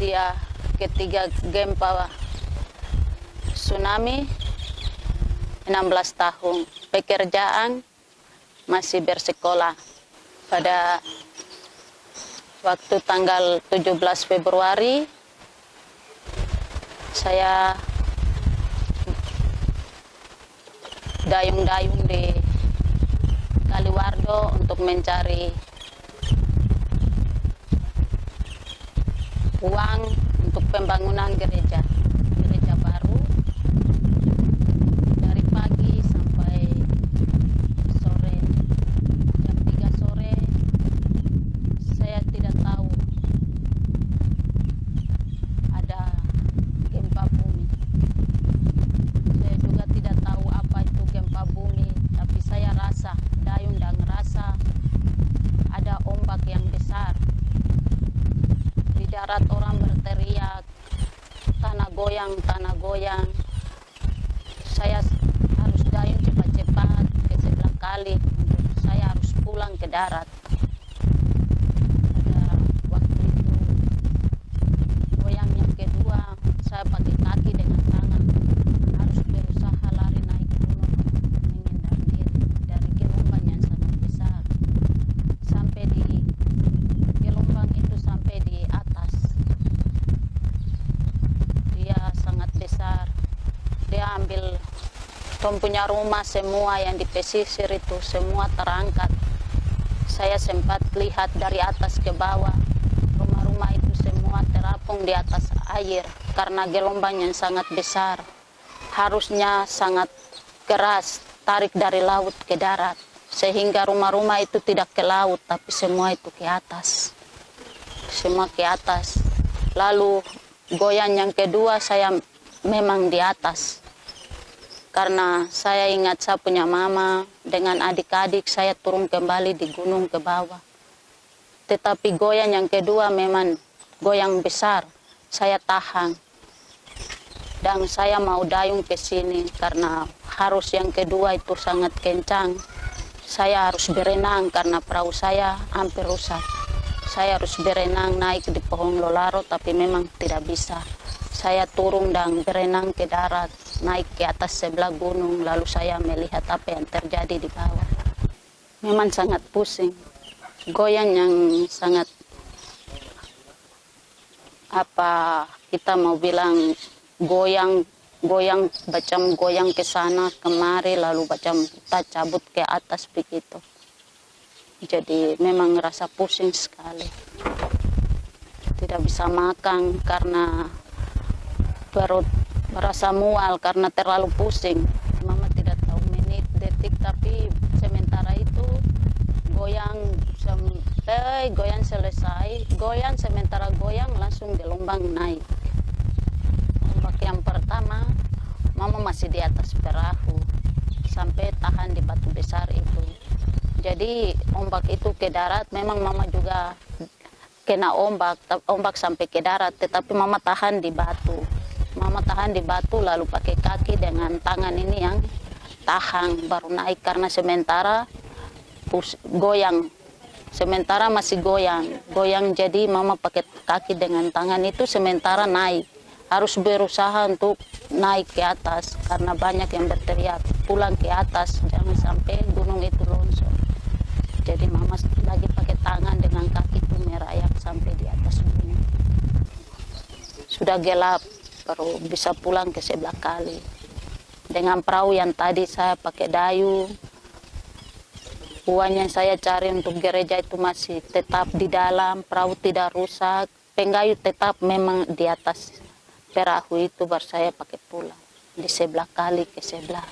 dia ketiga gempa tsunami 16 tahun. Pekerjaan masih bersekolah. Pada waktu tanggal 17 Februari saya dayung-dayung di Kaliwardo untuk mencari uang untuk pembangunan gereja baru. Dari pagi sampai sore, jam 3 sore, saya tidak tahu ada gempa bumi. Saya juga tidak tahu apa itu gempa bumi, tapi saya rasa, dayung dan rasa ada ombak yang besar. Di darat orang berteriak, tanah goyang, tanah goyang. Saya harus dayung cepat-cepat ke sebelah kali. Saya harus pulang ke darat. Pada waktu itu, goyang yang kedua, saya pakai kaki dengan tangan. Harus berusaha lari naik gunung, menghindar diri dari gelombang yang sangat besar. Sampai di gelombang itu sampai di atas. Dia sangat besar. Dia ambil punya rumah semua yang di pesisir itu semua terangkat. Saya sempat lihat dari atas ke bawah. Rumah-rumah itu semua terapung di atas air karena gelombang yang sangat besar. Harusnya sangat keras tarik dari laut ke darat sehingga rumah-rumah itu tidak ke laut tapi semua itu ke atas. Semua ke atas. Lalu goyang yang kedua saya memang di atas. Karena saya ingat saya punya mama dengan adik-adik, saya turun kembali di gunung ke bawah. Tetapi goyang yang kedua memang goyang besar, saya tahan. Dan saya mau dayung ke sini karena harus yang kedua itu sangat kencang. Saya harus berenang karena perahu saya hampir rusak. Saya harus berenang naik di pohon lolaro tapi memang tidak bisa. Saya turun dan berenang ke darat, naik ke atas sebelah gunung, lalu saya melihat apa yang terjadi di bawah. Memang sangat pusing. Goyang yang sangat, apa kita mau bilang, goyang macam goyang ke sana kemari, lalu macam kita cabut ke atas begitu. Jadi memang rasa pusing sekali. Tidak bisa makan karena perut merasa mual karena terlalu pusing. Mama tidak tahu menit, detik, tapi sementara itu goyang sampai goyang selesai. Goyang sementara goyang langsung gelombang naik. Ombak yang pertama, mama masih di atas perahu sampai tahan di batu besar itu. Jadi ombak itu ke darat, memang mama juga kena ombak sampai ke darat, tetapi mama tahan di batu. Mama tahan di batu lalu pakai kaki dengan tangan ini yang tahan baru naik karena sementara goyang. Sementara masih goyang jadi mama pakai kaki dengan tangan itu sementara naik. Harus berusaha untuk naik ke atas karena banyak yang berteriak pulang ke atas jangan sampai gunung itu longsor. Jadi mama lagi pakai tangan dengan kaki itu merayak sampai di atas gunung. Sudah gelap baru bisa pulang ke sebelah kali. Dengan perahu yang tadi saya pakai dayung. Uang yang saya cari untuk gereja itu masih tetap di dalam, perahu tidak rusak. Penggayu tetap memang di atas perahu itu baru saya pakai pulang. Di sebelah kali ke sebelah.